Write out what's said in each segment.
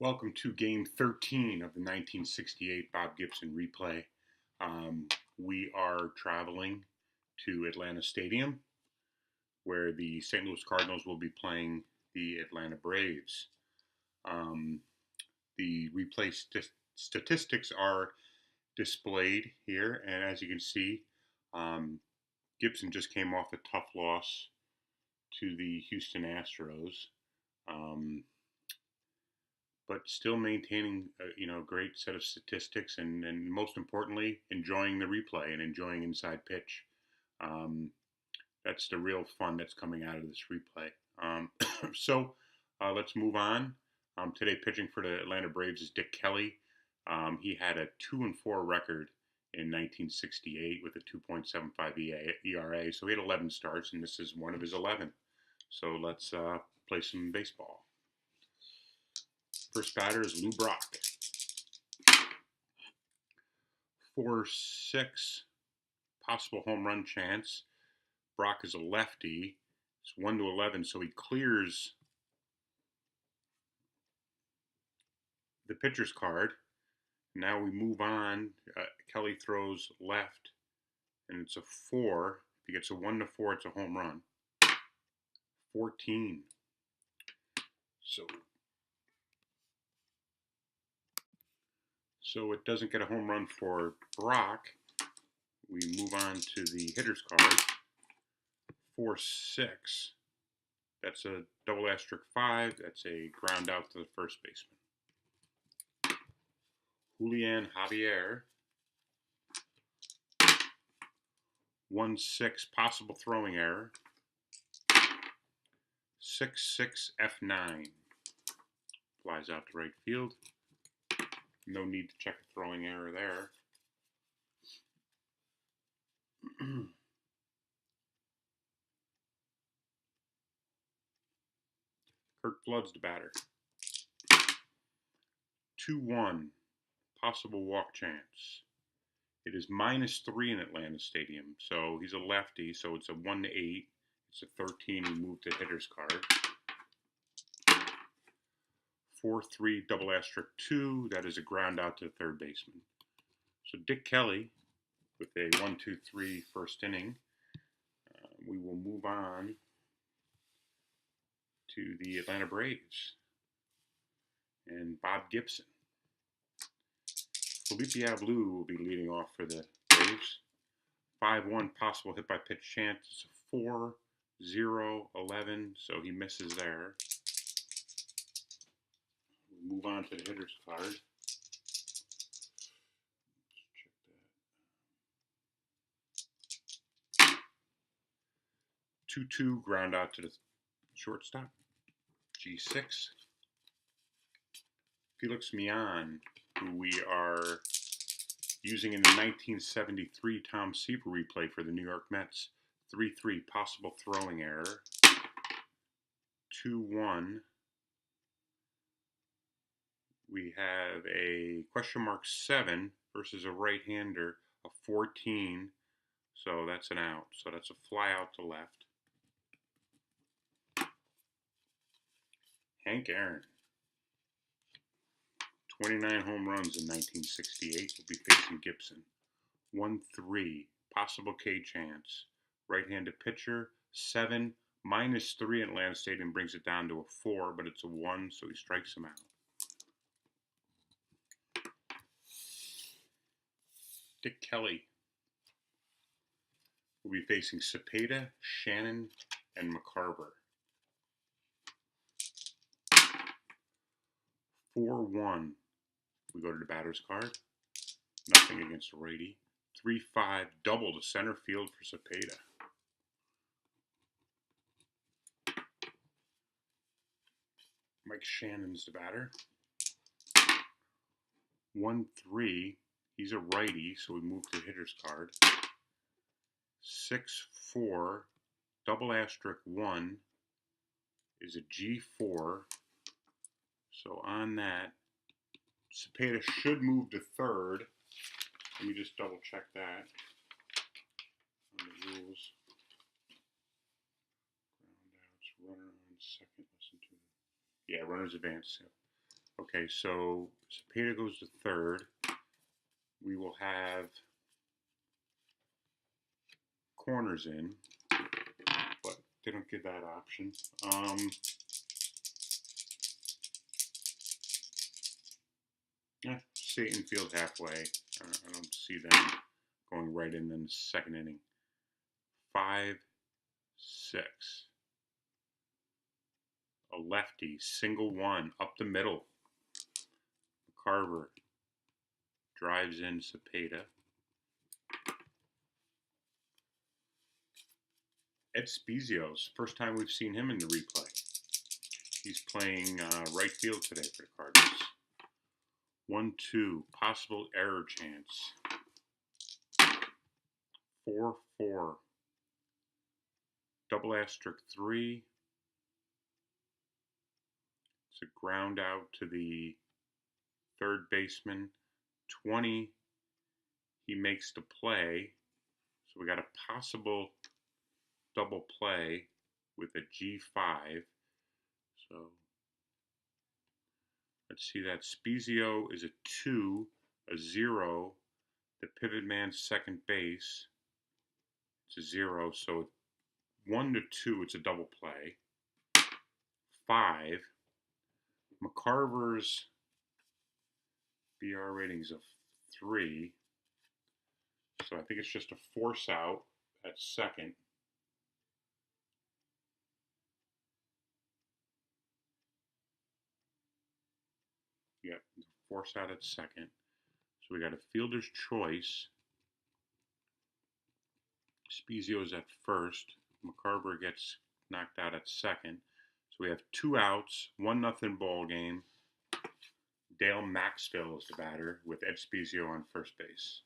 Welcome to game 13 of the 1968 Bob Gibson replay. We are traveling to Atlanta Stadium, where the St. Louis Cardinals will be playing the Atlanta Braves. The replay statistics are displayed here, and as you can see, Gibson just came off a tough loss to the Houston Astros. But still maintaining a great set of statistics and most importantly, enjoying the replay and enjoying inside pitch. That's the real fun that's coming out of this replay. So let's move on. Today pitching for the Atlanta Braves is Dick Kelly. He had a 2-4 record in 1968 with a 2.75 ERA. So he had 11 starts, and this is one of his 11. So let's play some baseball. First batter is Lou Brock. 4-6 possible home run chance. Brock is a lefty. It's 1-11, so he clears the pitcher's card. Now we move on. Kelly throws left, and it's a 4. If he gets a 1-4, it's a home run. 14. So it doesn't get a home run for Brock. We move on to the hitter's card. 4-6. That's a double asterisk 5. That's a ground out to the first baseman. Julian Javier. 1-6 possible throwing error. 6-6 F9. Flies out to right field. No need to check a throwing error there. Kurt Flood's the batter. 2-1. Possible walk chance. It is -3 in Atlanta Stadium. So he's a lefty, so it's a 1-8. It's a 13. We move to hitter's card. 4-3 double asterisk 2. That is a ground out to the third baseman. So Dick Kelly with a 1-2-3 first inning. We will move on to the Atlanta Braves and Bob Gibson. Felipe Abreu will be leading off for the Braves. 5-1 possible hit by pitch chance. It's a 4-0-11, so he misses there. Move on to the hitter's card. Let's check that. 2-2 ground out to the shortstop. G6. Felix Millan, who we are using in the 1973 Tom Seaver replay for the New York Mets. 3-3 possible throwing error. 2-1. We have a !7 versus a right-hander, a 14. So that's an out. So that's a fly out to left. Hank Aaron. 29 home runs in 1968. Will be facing Gibson. 1-3. Possible K chance. Right-handed pitcher. 7. -3 in Atlanta Stadium brings it down to a 4, but it's a 1, so he strikes him out. Dick Kelly will be facing Cepeda, Shannon, and McCarver. 4-1. We go to the batter's card. Nothing against a righty. 3-5 double to center field for Cepeda. Mike Shannon's the batter. 1-3. He's a righty, so we move to the hitter's card. 6-4, double asterisk 1 is a G4. So on that, Cepeda should move to third. Let me just double check that on the rules. Ground outs, runner on second, listen to. Yeah, runner's advance. Okay, so Cepeda goes to third. We will have corners in, but they don't give that option. Yeah, Satan field halfway. I don't see them going right in the second inning. 5-6. A lefty, single one, up the middle. Carver drives in Cepeda. Ed Spezio's first time we've seen him in the replay. He's playing right field today for the Cardinals. 1-2, possible error chance. 4-4, double asterisk 3. It's a ground out to the third baseman. 20, he makes the play. So we got a possible double play with a G5. So let's see that. Spezio is a 2, a 0. The pivot man's second base. It's a 0. So 1-2, it's a double play. 5. McCarver's BR rating's a 3. So I think it's just a force out at second. Yep, force out at second. So we got a fielder's choice. Spezio's at first. McCarver gets knocked out at second. So we have 2 outs, 1-0 ball game. Dale Maxfield is the batter with Ed Spezio on first base.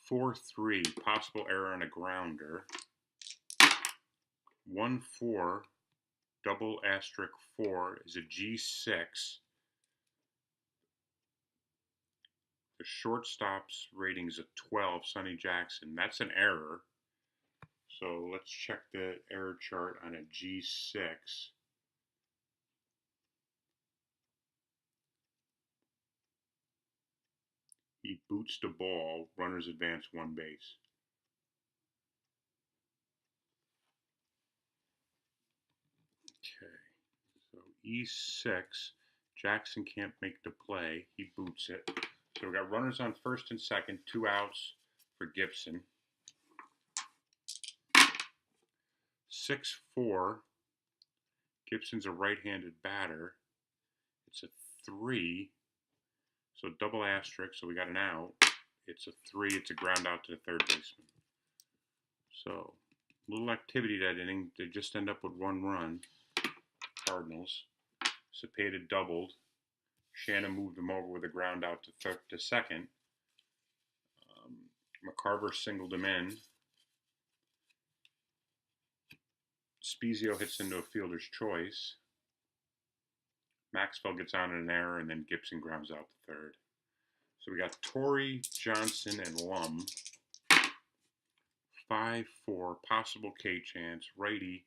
4-3, possible error on a grounder. 1-4, double asterisk 4 is a G6. The shortstop's rating's a 12, Sonny Jackson. That's an error. So let's check the error chart on a G6. He boots the ball, runners advance 1 base. Okay, so E6, Jackson can't make the play. He boots it. So we got runners on first and second, 2 outs for Gibson. 6-4, Gibson's a right-handed batter. It's a 3, so double asterisk, so we got an out. It's a 3, it's a ground out to the third baseman. So, little activity that inning. They just end up with 1 run. Cardinals. Cepeda doubled. Shannon moved him over with a ground out to second. McCarver singled him in. Spezio hits into a fielder's choice. Maxwell gets on an error, and then Gibson grounds out to third. So we got Torrey, Johnson, and Lum. 5-4, possible K chance. Righty,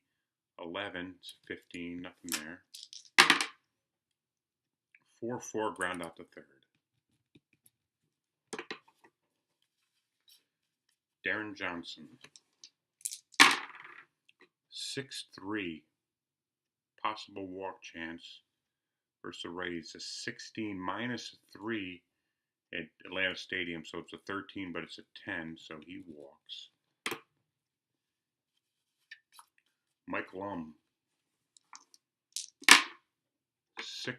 11, it's 15, nothing there. 4-4, ground out to third. Darren Johnson. 6-3, possible walk chance versus the Rays. A 16 minus a 3 at Atlanta Stadium, so it's a 13, but it's a 10, so he walks. Mike Lum. 6-5.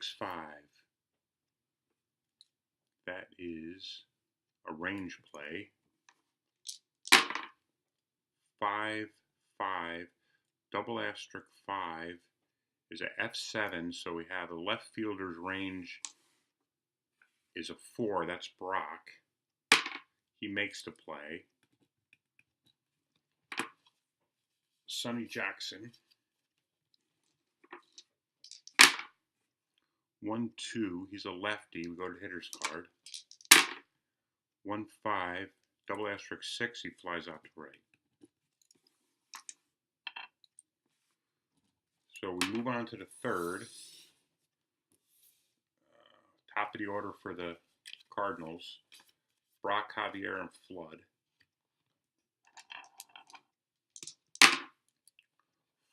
That is a range play. 5-5, double asterisk 5 is a F7, so we have a left fielder's range is a 4, that's Brock. He makes the play. Sonny Jackson. 1-2, he's a lefty. We go to hitter's card. 1-5, double asterisk 6, he flies out to right. So we move on to the third. Top of the order for the Cardinals. Brock, Javier, and Flood.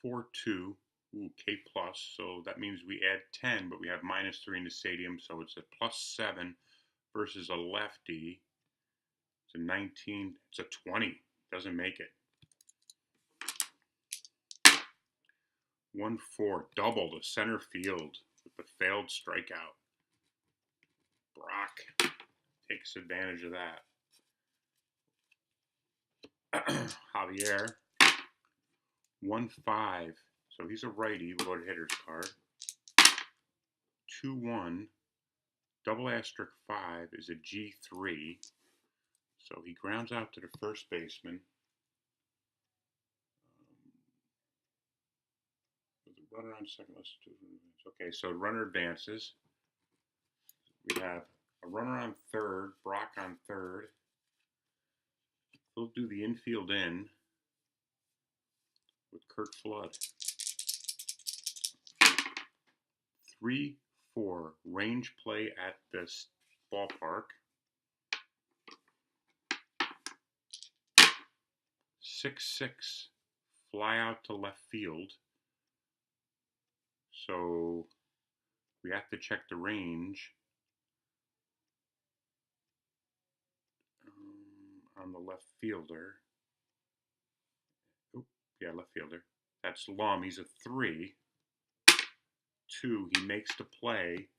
4-2. Ooh, K plus. So that means we add 10, but we have -3 in the stadium, so it's a +7 versus a lefty. It's a 19. It's a 20. Doesn't make it. 1-4. Double to center field with the failed strikeout. Brock takes advantage of that. Javier. 1-5. So he's a righty. We'll go to hitter's card. 2-1. Double asterisk 5 is a G3. So he grounds out to the first baseman. With a runner on second, let's do. Okay, so runner advances. We have a runner on third, Brock on third. We'll do the infield in with Kurt Flood. 3-4 range play at this ballpark. 6-6 fly out to left field. So we have to check the range on the left fielder. Oh, yeah, left fielder. That's Lum. He's a 3. 2, he makes the play,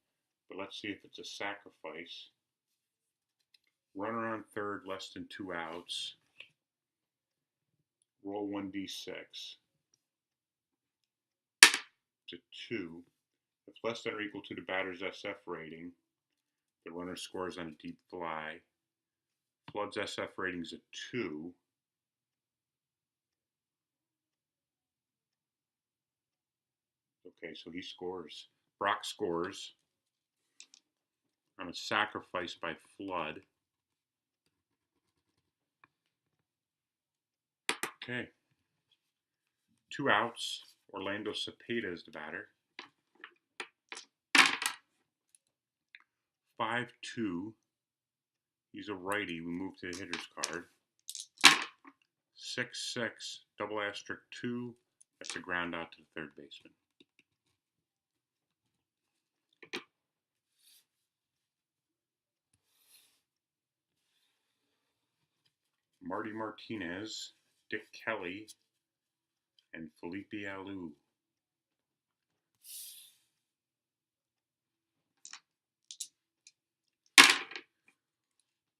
but let's see if it's a sacrifice. Runner on third, less than 2 outs. Roll 1d6. It's a 2. If less than or equal to the batter's SF rating, the runner scores on a deep fly. Flood's SF rating is a 2. Okay, so he scores. Brock scores on a sacrifice by Flood. Okay. 2 outs. Orlando Cepeda is the batter. 5-2. He's a righty. We move to the hitter's card. 6-6. Double asterisk 2. That's a ground out to the third baseman. Marty Martinez, Dick Kelly, and Felipe Alou.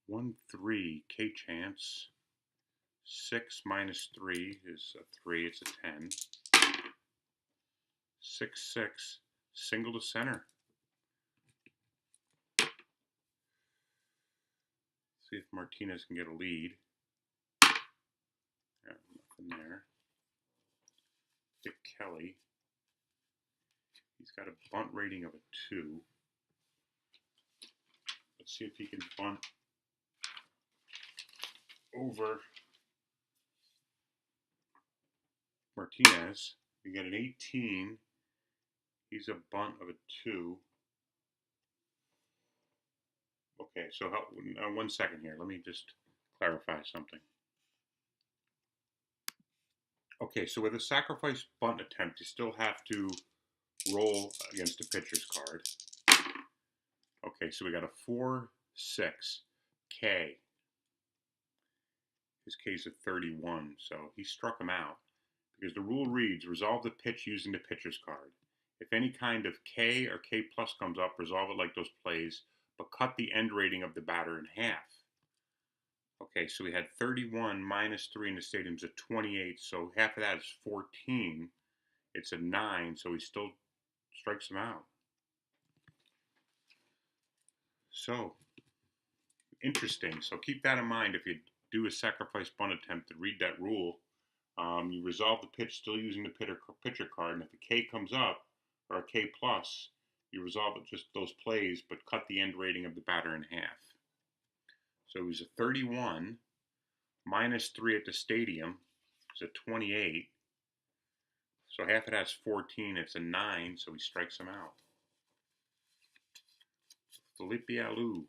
(1-3) K chance. 6 minus 3 is a 3. It's a 10. 6-6 single to center. See if Martinez can get a lead. Yeah, nothing there. Dick Kelly. He's got a bunt rating of a 2. Let's see if he can bunt over Martinez. We get an 18. He's a bunt of a 2. Okay, so 1 second here. Let me just clarify something. Okay, so with a sacrifice bunt attempt, you still have to roll against the pitcher's card. Okay, so we got a 4-6 K. His K's a 31, so he struck him out. Because the rule reads, resolve the pitch using the pitcher's card. If any kind of K or K plus comes up, resolve it like those plays, but cut the end rating of the batter in half. Okay, so we had 31 minus 3 in the stadium's a 28, so half of that is 14. It's a 9, so he still strikes him out. So, interesting. So keep that in mind if you do a sacrifice bunt attempt to read that rule. You resolve the pitch still using the pitcher card, and if a K comes up, or a K plus, you resolve it just those plays, but cut the end rating of the batter in half. So it was a 31, minus 3 at the stadium, it's a 28. So half it has 14. It's a 9, so he strikes him out. Felipe Alou.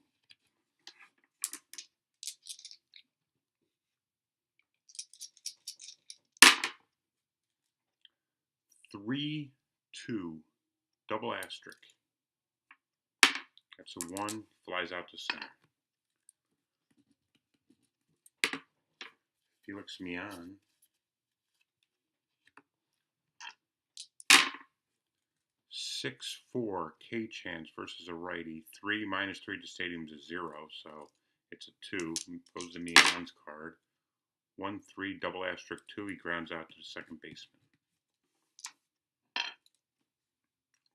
Three, two, double asterisk. That's a 1, flies out to center. Felix Mian. 6-4 K chance versus a righty. 3 minus 3 to stadium's a 0, so it's a 2. Goes to Mian's card. 1-3 double asterisk 2. He grounds out to the second baseman.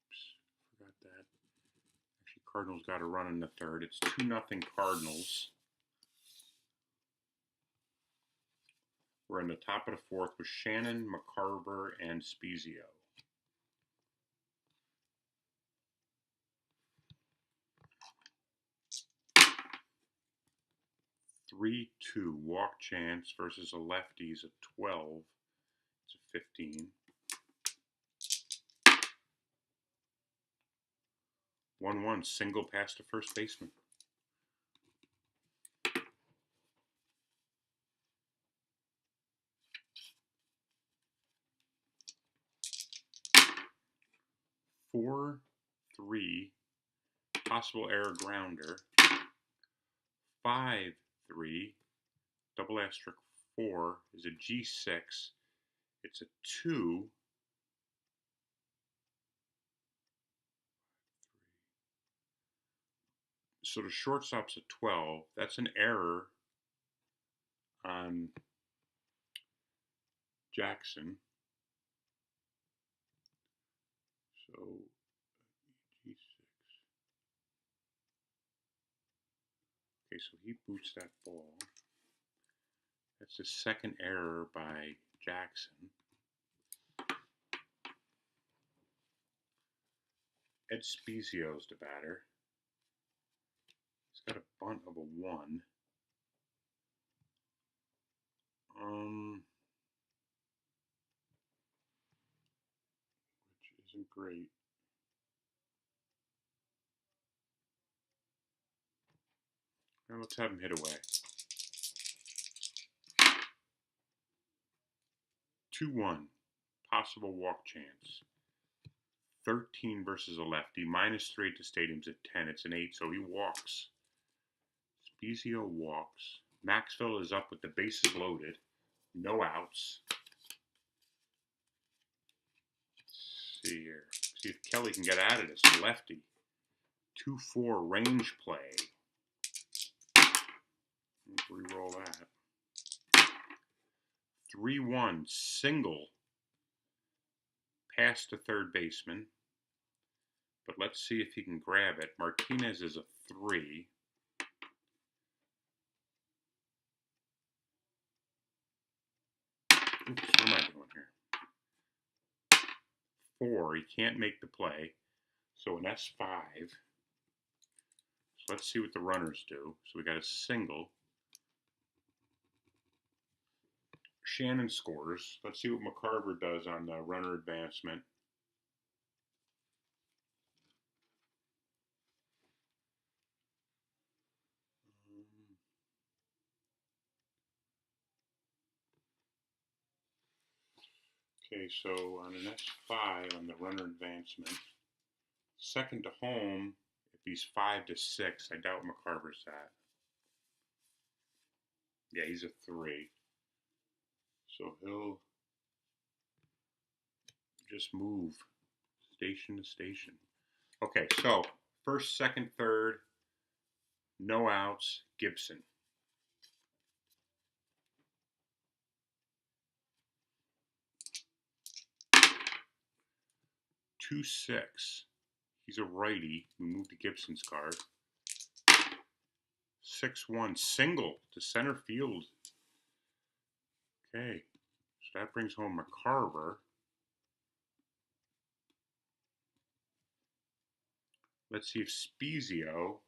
Oops, forgot that. Actually, Cardinals got a run in the third. It's 2-0 Cardinals. We're in the top of the fourth with Shannon, McCarver, and Spezio. Three, 2 walk chance versus a lefty's a 12. It's a 15. 1-1 single pass to first baseman. Four, 3 possible error grounder. 5-3 double asterisk 4 is a G6. It's a 2. So the shortstop's a 12. That's an error on Jackson. So G6. Okay, so he boots that ball. That's the second error by Jackson. Ed Spezio's the batter. He's got a bunt of a 1. Which isn't great. Now let's have him hit away. 2-1 possible walk chance. 13 versus a lefty. Minus 3 to stadium's at 10. It's an 8, so he walks. Spezio walks. Maxwell is up with the bases loaded. No outs. Let's see here. See if Kelly can get out of this. Lefty. 2-4 range play. Let's re-roll that. 3-1 single pass to third baseman. But let's see if he can grab it. Martinez is a 3. Oops, what am I doing here? 4, he can't make the play. So an S5. So let's see what the runners do. So we got a single. Shannon scores. Let's see what McCarver does on the runner advancement. Okay, so on an S5 on the runner advancement, second to home, if he's 5-6, I doubt McCarver's that. Yeah, he's a 3. So he'll just move station to station. Okay, so first, second, third, no outs, Gibson. 2-6. He's a righty. We move to Gibson's card. 6-1 single to center field. Okay, so that brings home McCarver. Let's see if Spezio,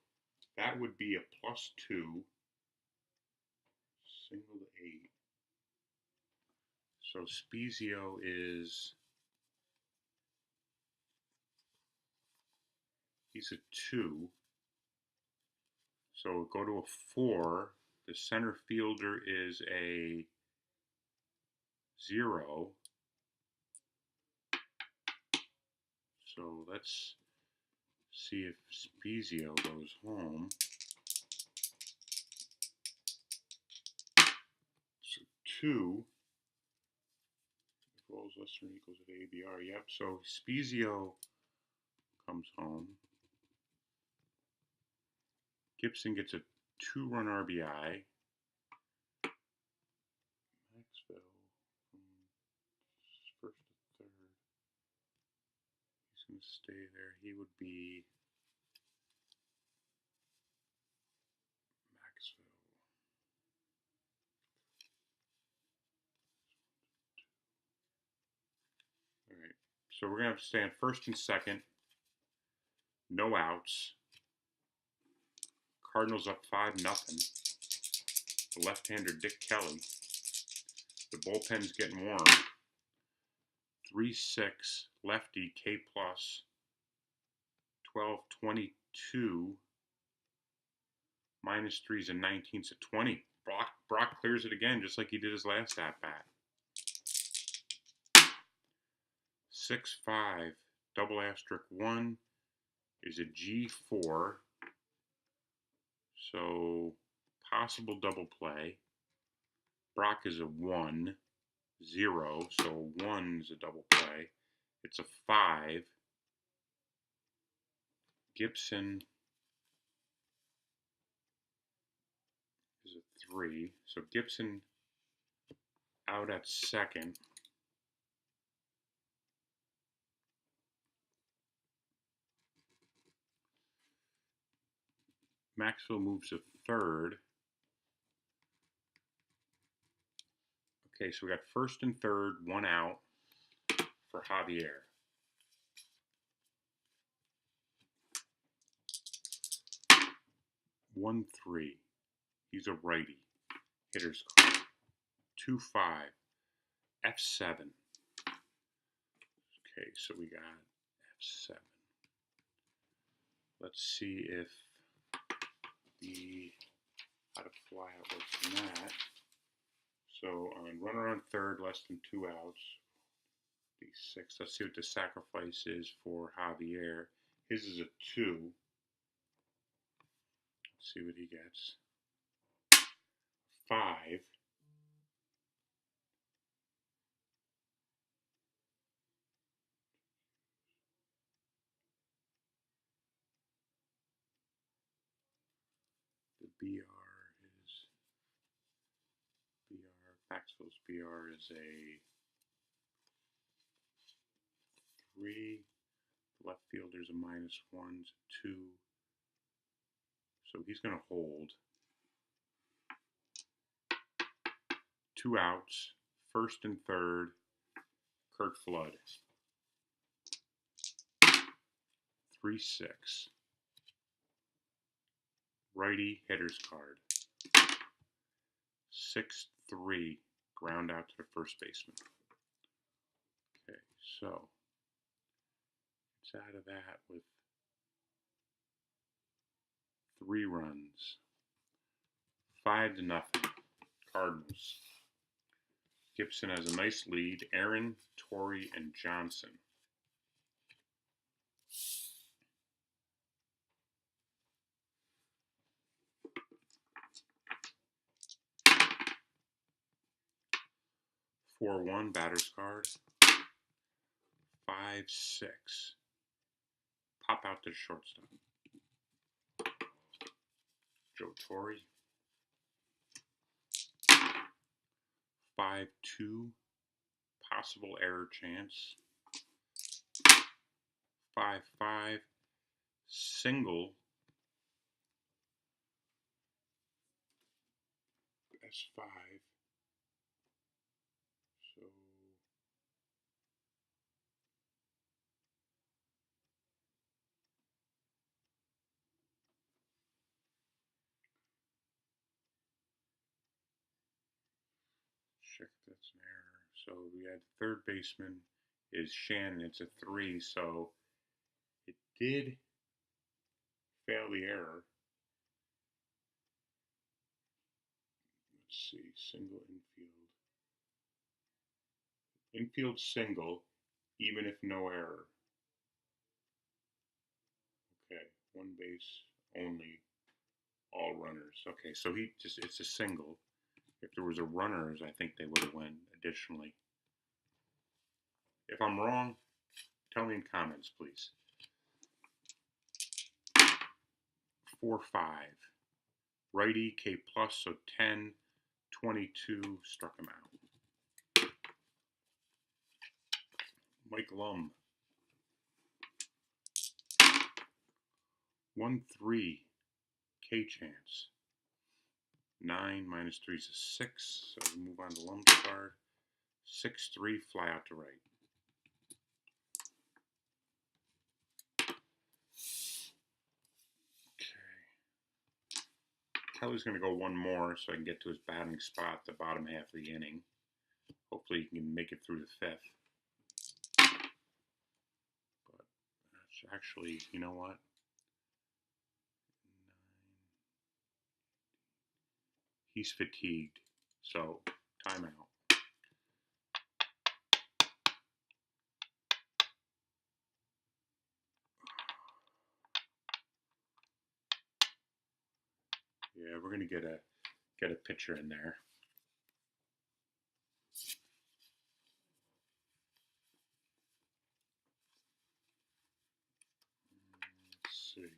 that would be a +2. Single to 8. So Spezio is He's a 2. So go to a 4. The center fielder is a 0. So let's see if Spezio goes home. So 2 equals less than or equals to ABR. Yep. So Spezio comes home. Gibson gets a 2-run RBI. Maxwell from first to third. He's going to stay there. He would be Maxwell. All right. So we're going to have to stay on first and second. No outs. Cardinals up 5-0. The left-hander Dick Kelly. The bullpen's getting warm. 3-6 lefty K plus. 12-22. -3s and 19s at 20. Brock clears it again, just like he did his last at bat. 6-5 double asterisk 1 is a G4. So possible double play. Brock is a 1, 0. So 1 is a double play. It's a 5. Gibson is a 3. So Gibson out at second. Maxwell moves to third. Okay, so we got first and third, 1 out for Javier. One three. He's a righty. Hitter's card. 2-5. F7. Okay, so we got F7. Let's see if how to fly out works from that. So on runner on third, less than 2 outs. D6. Let's see what the sacrifice is for Javier. His is a 2. Let's see what he gets. 5. The Maxwell's BR is a 3. Left fielder's a -1, it's a 2. So he's going to hold. 2 outs, first and third, Kurt Flood. 3-6. Righty hitter's card. 6-3. Ground out to the first baseman. Okay, so it's out of that with 3 runs. 5-0. Cardinals. Gibson has a nice lead. Aaron, Torrey, and Johnson. (4-1) batter's card. 5-6. Pop out to shortstop. Joe Torre. 5-2. Possible error chance. 5-5. Single. S5. So check that's an error. So we had third baseman is Shannon. It's a 3. So it did fail the error. Let's see, single infield. Infield single, even if no error. Okay, one base only, all runners. Okay, so it's a single. If there was a runners, I think they would have went additionally. If I'm wrong, tell me in comments, please. 4-5. Righty, K plus, so 10, 22, struck him out. Mike Lum. 1-3, K chance. 9 minus 3 is a 6, so we move on to Lum's card. 6-3, fly out to right. Okay. Kelly's going to go one more so I can get to his batting spot, the bottom half of the inning. Hopefully he can make it through the 5th. But that's actually, you know what? He's fatigued, so timeout. Yeah, we're gonna get a pitcher in there. Let's see.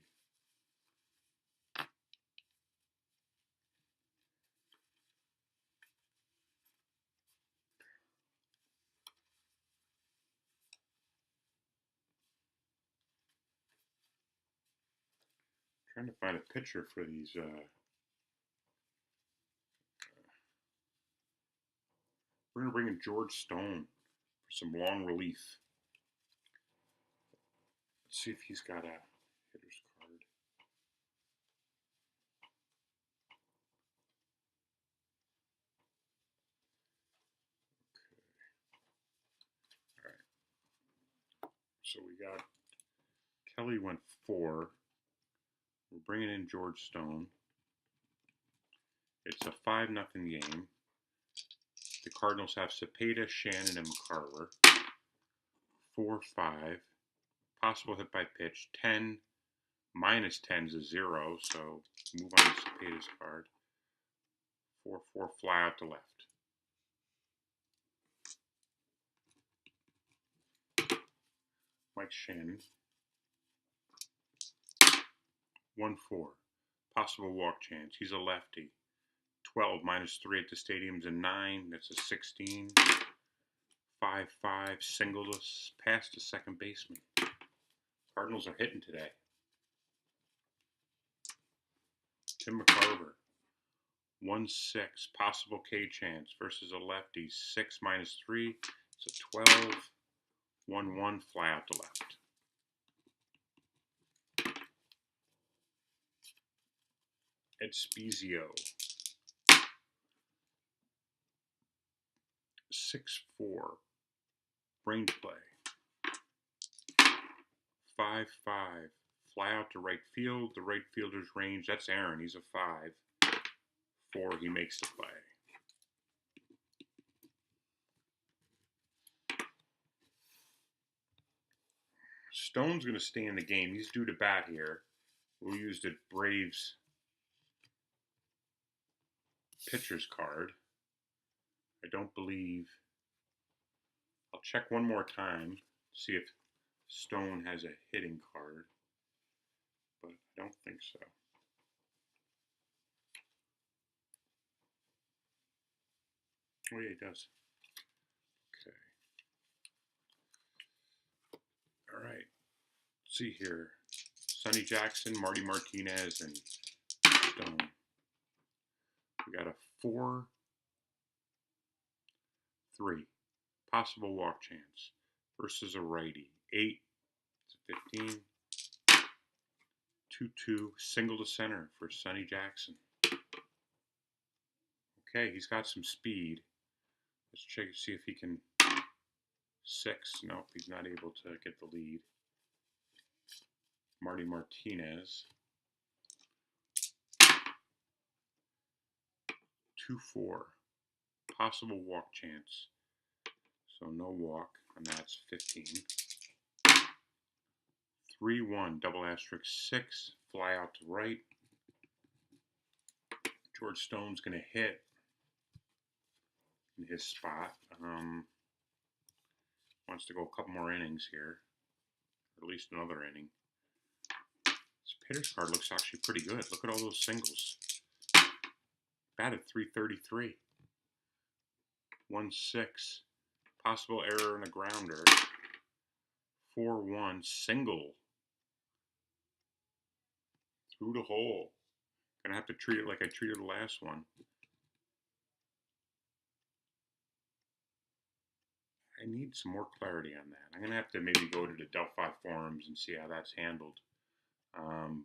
Trying to find a pitcher for these. We're gonna bring in George Stone for some long relief. Let's see if he's got a hitter's card. Okay. All right. So we got Kelly went 4. We're bringing in George Stone. It's a 5-0 game. The Cardinals have Cepeda, Shannon, and McCarver. 4-5. Possible hit by pitch. 10 minus 10 is a 0, so move on to Cepeda's card. 4-4, fly out to left. Mike Shannon. 1-4. Possible walk chance. He's a lefty. 12 minus 3 at the stadium's a 9. That's a 16. 5-5. Singleless past the second baseman. Cardinals are hitting today. Tim McCarver. 1-6. Possible K chance versus a lefty. 6 minus 3. It's a 12. 1-1. Fly out to left. Ed Spezio. 6-4. Brain play. 5-5. Fly out to right field. The right fielder's range. That's Aaron. He's a 5. 4. He makes the play. Stone's going to stay in the game. He's due to bat here. We'll use the Braves pitcher's card. I don't believe. I'll check one more time, see if Stone has a hitting card, but I don't think so. Oh yeah, he does. Okay. All right. Let's see here. Sonny Jackson, Marty Martinez, and Stone. We got a 4-3. Possible walk chance versus a righty. 8 to 15. 2-2. Single to center for Sonny Jackson. Okay, he's got some speed. Let's check to see if he can. 6. Nope, he's not able to get the lead. Marty Martinez. 2-4. Possible walk chance. So no walk, and that's 15. 3-1, double asterisk 6. Fly out to right. George Stone's going to hit in his spot. Wants to go a couple more innings here, or at least another inning. This pitcher's card looks actually pretty good. Look at all those singles. Batted .333. 1-6. Possible error and a grounder. 4-1. Single. Through the hole. Gonna have to treat it like I treated the last one. I need some more clarity on that. I'm gonna have to maybe go to the Delphi forums and see how that's handled.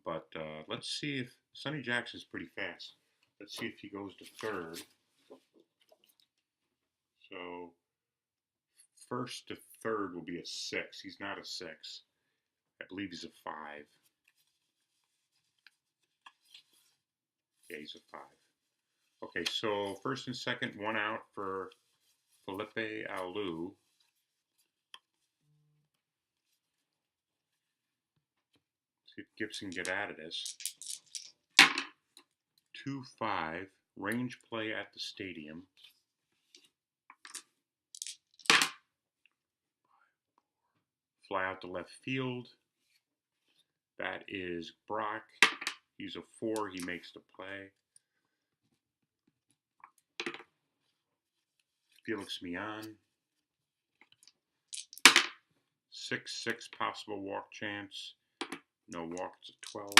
But let's see if Sonny Jackson's pretty fast. Let's see if he goes to third. So first to third will be a 6. He's not a 6. I believe he's a 5. Yeah, he's a 5. Okay, so first and second, one out for Felipe Alou. See if Gibson get out of this. 2-5, range play at the stadium. Fly out to left field. That is Brock. He's a 4. He makes the play. Felix Mian. 6-6 possible walk chance. No walk. It's a 12.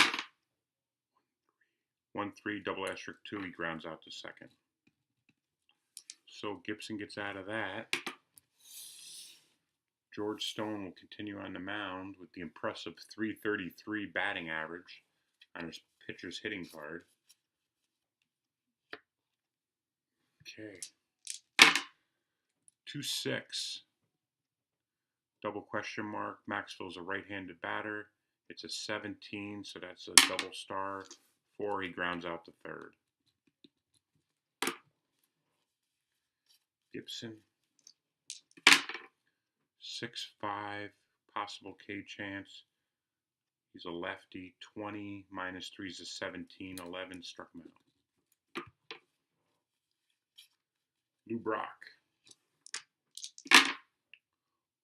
1-3 double asterisk 2. He grounds out to second. So Gibson gets out of that. George Stone will continue on the mound with the impressive .333 batting average on his pitcher's hitting card. Okay. 2-6. Double question mark. Maxwell's a right-handed batter. It's a 17, so that's a double star. 4, he grounds out to third. Gibson. 6-5, possible K chance. He's a lefty. 20 minus 3 is a 17. 11 struck him out. Lou Brock.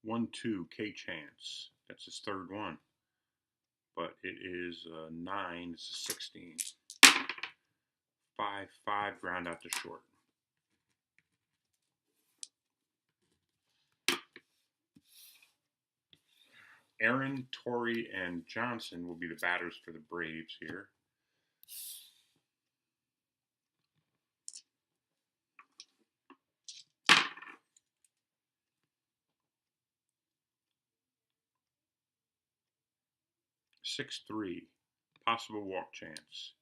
1-2 K chance. That's his third one. But it is 9. It's a 16. 5-5 ground out to short. Aaron, Torrey, and Johnson will be the batters for the Braves here. .63 possible walk chance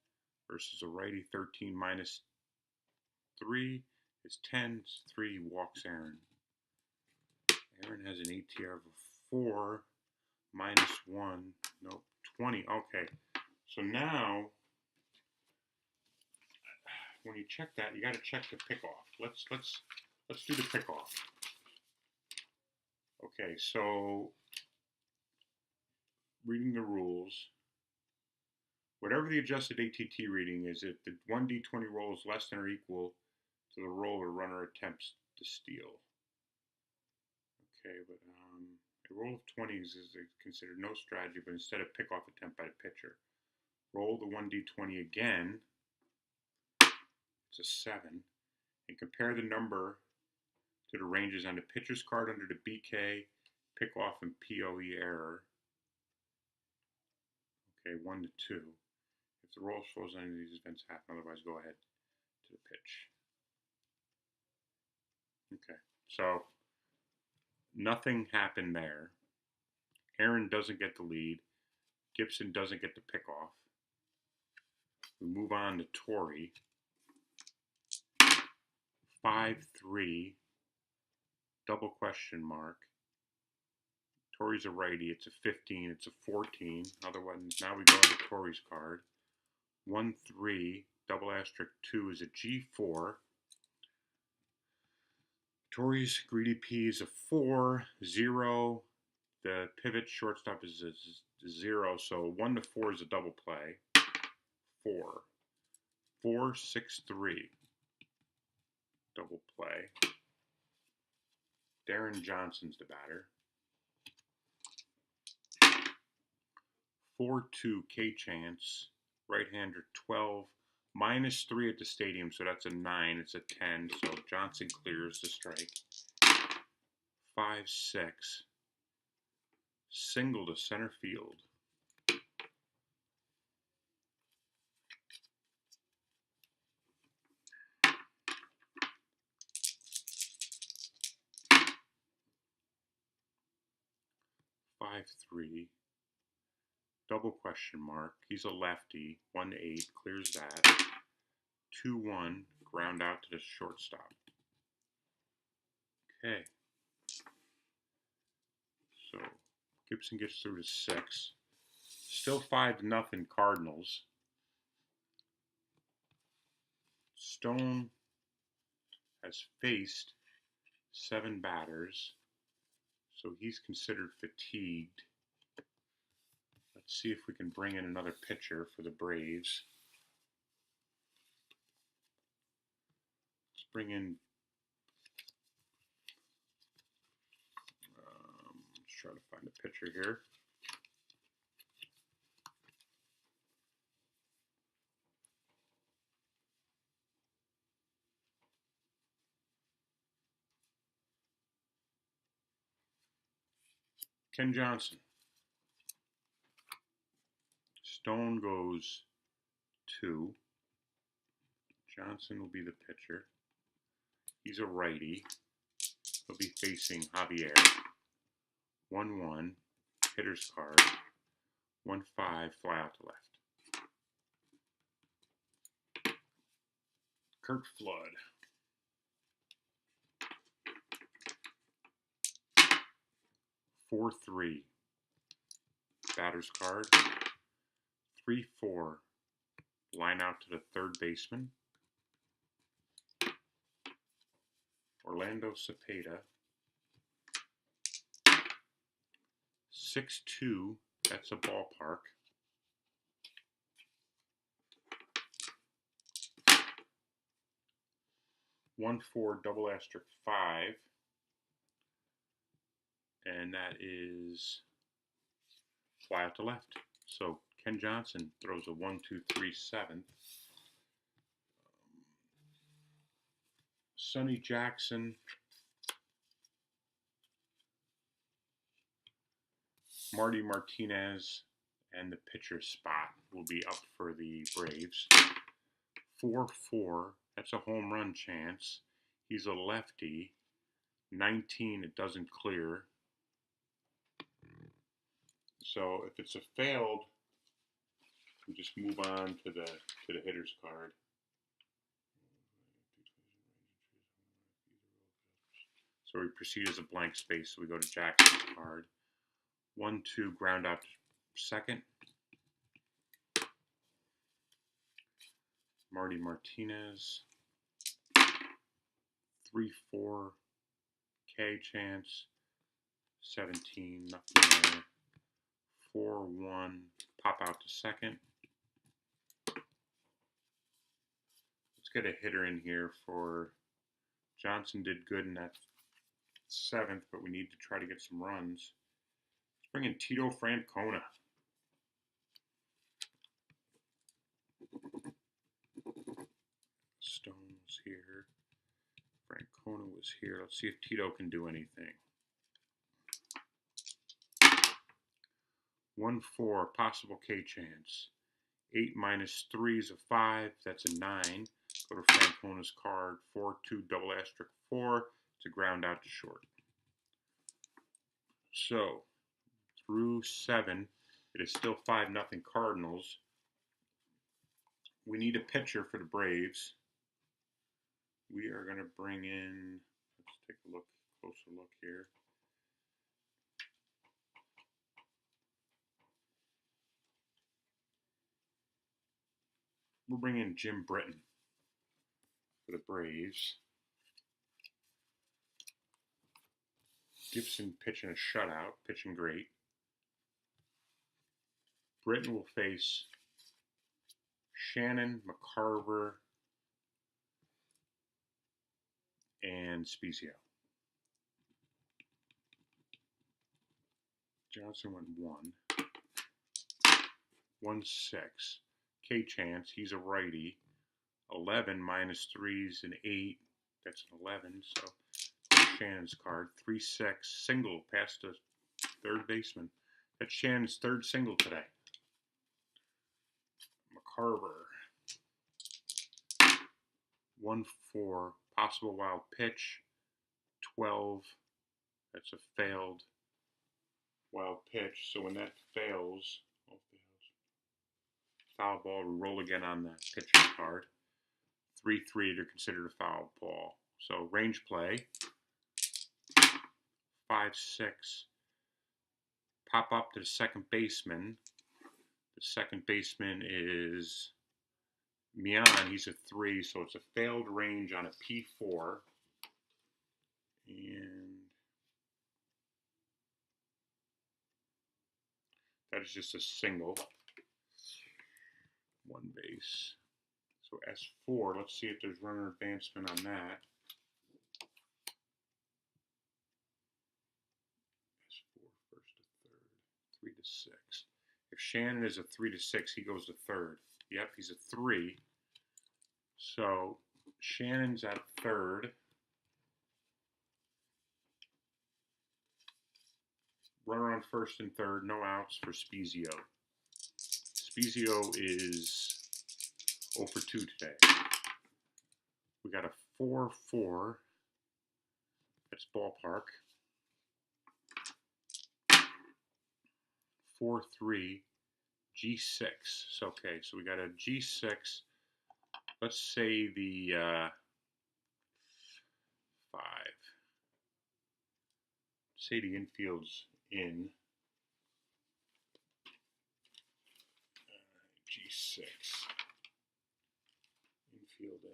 versus a righty. 13 minus 3 is 10. It's 3 walks Aaron. Aaron has an ATR of a 4 minus 1. Nope. 20. Okay. So now, when you check that, you got to check the pickoff. Let's do the pickoff. Okay. So, reading the rules, whatever the adjusted ATT reading is, if the 1D20 roll is less than or equal to the roll a runner attempts to steal. Okay, but a roll of 20s is considered no strategy, but instead a pickoff attempt by the pitcher. Roll the 1D20 again. It's a 7. And compare the number to the ranges on the pitcher's card under the BK, pickoff, and POE error. Okay, 1 to 2. If the roll shows any of these events happen, otherwise go ahead to the pitch. Okay, so nothing happened there. Aaron doesn't get the lead. Gibson doesn't get the pickoff. We move on to Torrey. 5-3, double question mark. Torrey's a righty. It's a 15. It's a 14. Otherwise, now we go into Torrey's card. 1-3, double asterisk 2 is a G4. Torrey's Greedy P is a 4, 0. The pivot shortstop is a 0, so 1 to 4 is a double play. 4, 4, 6, 3. Double play. Darren Johnson's the batter. 4-2 K Chance, right-hander 12, -3 at the stadium, so that's a 9. It's a 10, so Johnson clears the strike. 5-6, single to center field. Five three, double question mark. He's a lefty. 1-8 clears that. 2-1, ground out to the shortstop. Okay. So Gibson gets through to 6. Still 5-0 Cardinals. Stone has faced 7 batters, so he's considered fatigued. Let's see if we can bring in another pitcher for the Braves. Let's bring in, let's try to find a pitcher here. Ken Johnson. Stone goes 2. Johnson will be the pitcher. He's a righty. He'll be facing Javier. 1-1, hitter's card. 1-5, fly out to left. Kurt Flood. 4-3, batter's card. 3-4, line out to the third baseman. Orlando Cepeda. 6-2, that's a ballpark. One 4 double asterisk 5, and that is fly out to left. So Ken Johnson throws a 1-2-3 7th. Sonny Jackson, Marty Martinez, and the pitcher spot will be up for the Braves. 4-4, that's a home run chance. He's a lefty. 19, it doesn't clear. So if it's a failed, we just move on to the hitter's card. So we proceed as a blank space, so we go to Jackson's card. 1-2, ground out to second. Marty Martinez. 3-4, K Chance. 17, nothing there. 4-1, pop out to second. Let's get a hitter in here for Johnson. Did good in that 7th, but we need to try to get some runs. Let's bring in Tito Francona. Stone was here. Francona was here. Let's see if Tito can do anything. 1-4, possible K chance. 8 minus 3 is a 5. That's a 9. Go to Francona's card. 4-2, double asterisk 4. It's a ground out to short. So, through 7, it is still 5-0 Cardinals. We need a pitcher for the Braves. We are going to bring in, let's take a look, closer look here. We'll bring in Jim Britton for the Braves. Gibson pitching a shutout, pitching great. Britton will face Shannon, McCarver, and Spezio. Johnson went 1-6. K Chance, he's a righty. 11 minus 3 is an 8. That's an 11. So Shannon's card. 3-6. Single past the third baseman. That's Shannon's third single today. McCarver. 1-4. Possible wild pitch. 12. That's a failed wild pitch. So when that fails, foul ball, we roll again on the pitcher's card. 3-3 to consider a foul ball. So range play. 5-6. Pop up to the second baseman. The second baseman is Mian. He's a 3, so it's a failed range on a P4. And that is just a single. One base. So S4, let's see if there's runner advancement on that. S4, first to third, 3-6. If Shannon is a 3-6, he goes to third. Yep, he's a 3. So Shannon's at third. Runner on first and third, no outs for Spezio. Spezio is 0 for 2 today. We got a 4-4. That's ballpark. 4-3. G6. So, okay, so we got a G6. Let's say the 5. Say the infield's in. G6. Infield in.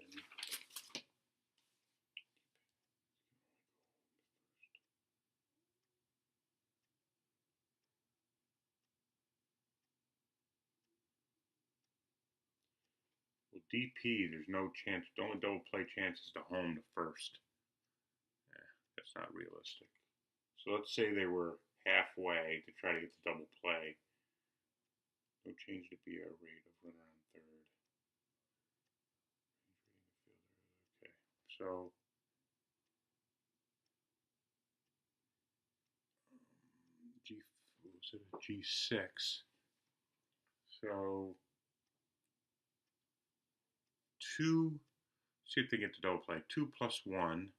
Well, DP, there's no chance. The only double play chance is to home to first. That's not realistic. So let's say they were halfway to try to get the double play. No change to BR rate of runner on third. Okay, so was it a G6? So 2. See if they get the double play. 2 + 1.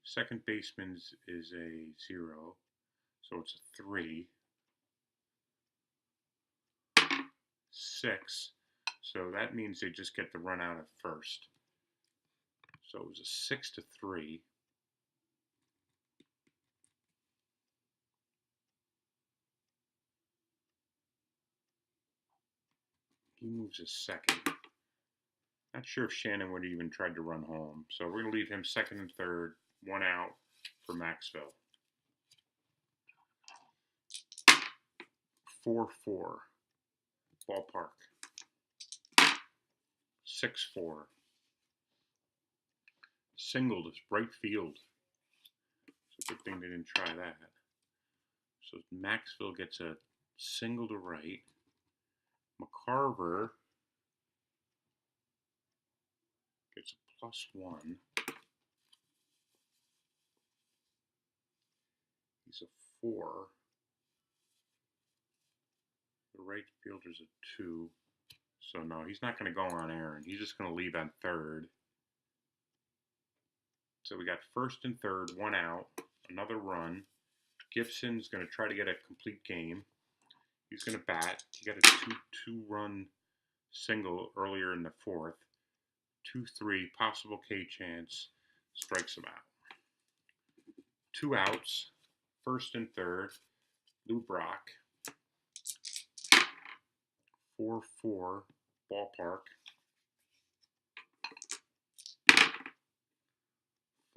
Second baseman is a 0, so it's a 3. 6. So that means they just get the run out at first. So it was a 6-3. He moves a second. Not sure if Shannon would have even tried to run home. So we're going to leave him second and third. 1 out for Maxville. 4-4. Ballpark. 6-4. Single to right field. It's a good thing they didn't try that. So Maxville gets a single to right. McCarver gets a +1. He's a 4. The right fielder's a 2. So no, he's not going to go on Aaron. He's just going to leave on third. So we got first and third, 1 out, another run. Gibson's going to try to get a complete game. He's going to bat. He got a 2-run single earlier in the 4th. 2-3, possible K chance, strikes him out. 2 outs, first and third. Lou Brock. 4-4, ballpark.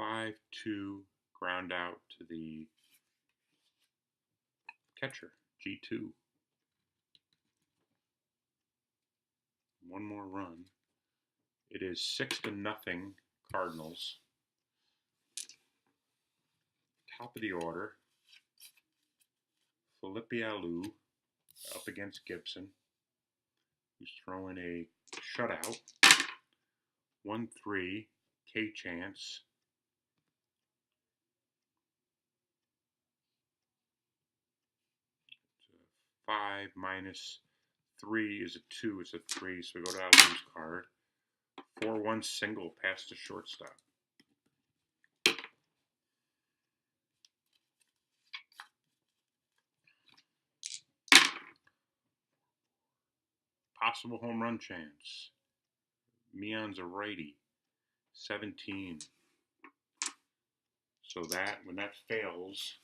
5-2 ground out to the catcher, G2. One more run. It is 6-0 Cardinals. Top of the order, Felipe Alou up against Gibson, who's throwing a shutout. 1-3, K Chance. It's 5 minus 3 is a 2. It's a 3, so we go to Alou's card. 4-1 single past the shortstop. Possible home run chance. Meon's a righty. 17. So that, when that fails,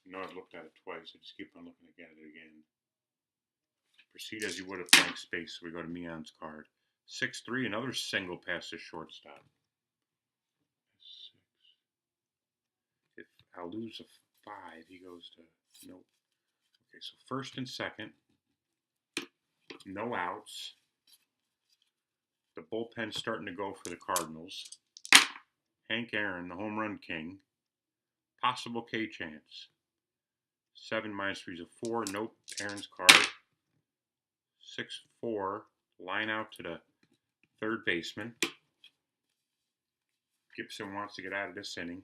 you know I've looked at it twice. I just keep on looking at it again. Proceed as you would a blank space. So we go to Meon's card. 6-3, another single past the shortstop. 6. If Alou's a 5, he goes to, nope. Okay, so first and second. No outs. The bullpen's starting to go for the Cardinals. Hank Aaron, the home run king. Possible K chance. 7 minus 3 is a 4. Nope. Aaron's card. 6-4. Line out to the third baseman. Gibson wants to get out of this inning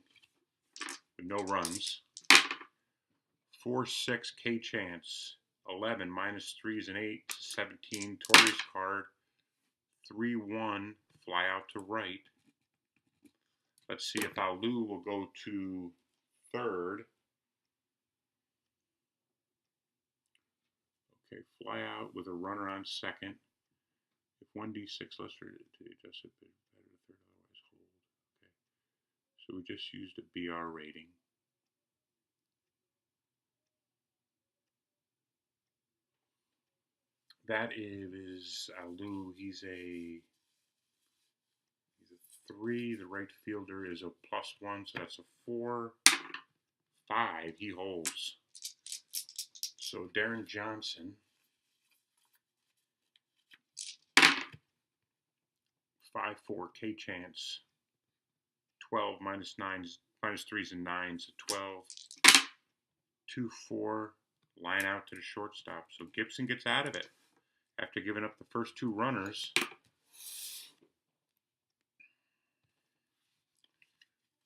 with no runs. 4-6 K chance. 11 minus 3 is an 8. 17. Torrey's card. 3-1. Fly out to right. Let's see if Alou will go to third. Okay, fly out with a runner on second. If 1d6, let's adjust it better to third, otherwise hold. Okay, so we just used a BR rating. That is Alou. He's a 3. The right fielder is a +1, so that's a 4. 5. He holds. So Darren Johnson, 5-4 K chance. 12 minus 3s and 9s. 12. 2-4. Line out to the shortstop. So Gibson gets out of it after giving up the first 2 runners.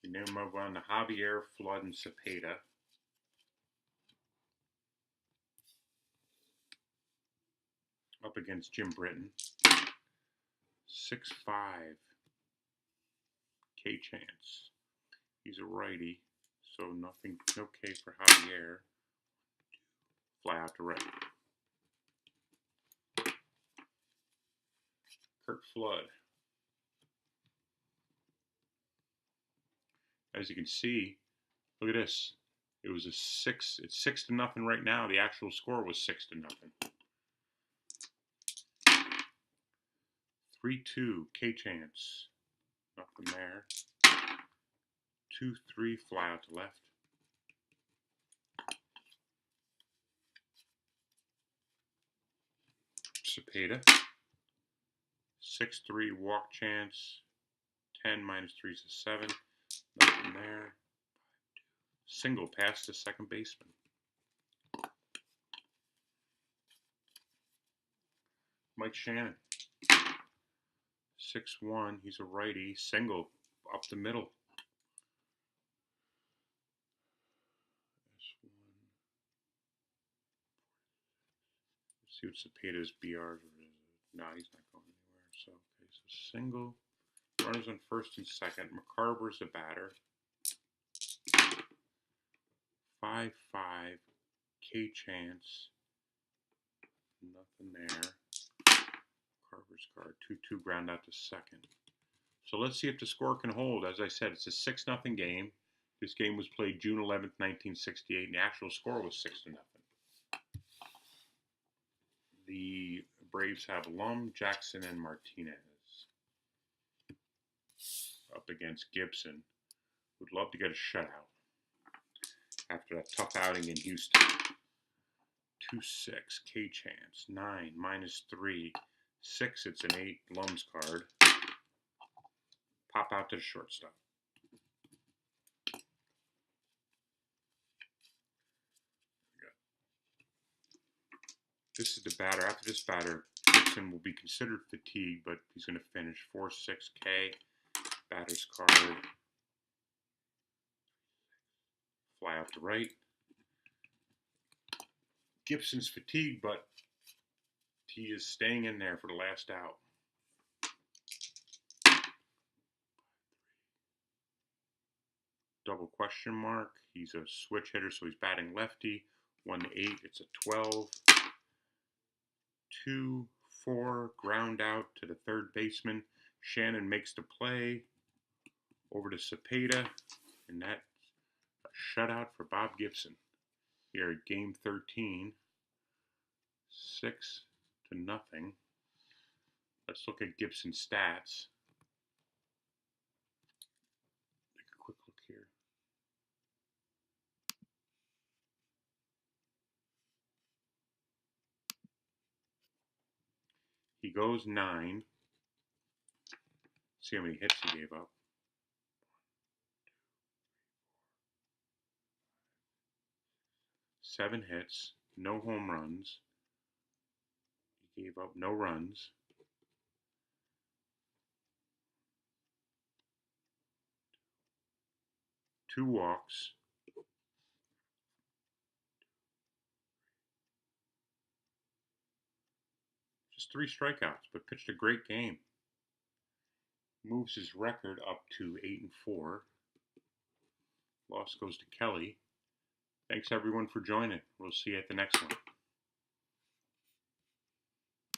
We now move on to Javier, Flood, and Cepeda. Up against Jim Britton. 6-5 K chance. He's a righty, so nothing, no K for Javier. Fly out to right. Kurt Flood. As you can see, look at this. It was a 6. It's 6-0 right now. The actual score was 6-0. 3-2 K chance. Nothing there. 2-3 fly out to left. Cepeda. 6-3 walk chance. 10 minus 3 is a 7. Nothing there. Single past the second baseman. Mike Shannon. 6-1. He's a righty. Single up the middle. S1. Let's see what Cepeda's BRs are. No, he's not going anywhere. So, okay, so single. Runners on first and second. McCarver's the batter. 5-5 K chance. Nothing there. Carver's card. 2-2 ground out to second. So let's see if the score can hold. As I said, it's a 6-0 game. This game was played June 11th, 1968, and the actual score was 6-0. The Braves have Lum, Jackson, and Martinez. up against Gibson. Would love to get a shutout after that tough outing in Houston. 2-6, K chance. 9, -3. 6, it's an 8, Lums card. Pop out to the shortstop. This is the batter. After this batter, Gibson will be considered fatigued, but he's going to finish 4-6, K. Batter's card. Fly out to right. Gibson's fatigued, but he is staying in there for the last out. Double question mark. He's a switch hitter, so he's batting lefty. 1-8, it's a 12. 2-4, ground out to the third baseman. Shannon makes the play over to Cepeda, and that's a shutout for Bob Gibson. Here at game 13, 6-0. Let's look at Gibson's stats. Take a quick look here. He goes 9. See how many hits he gave up. 7 hits, no home runs. He gave up no runs. Two walks. Just 3 strikeouts, but pitched a great game. Moves his record up to 8-4. Loss goes to Kelly. Thanks everyone for joining. We'll see you at the next one.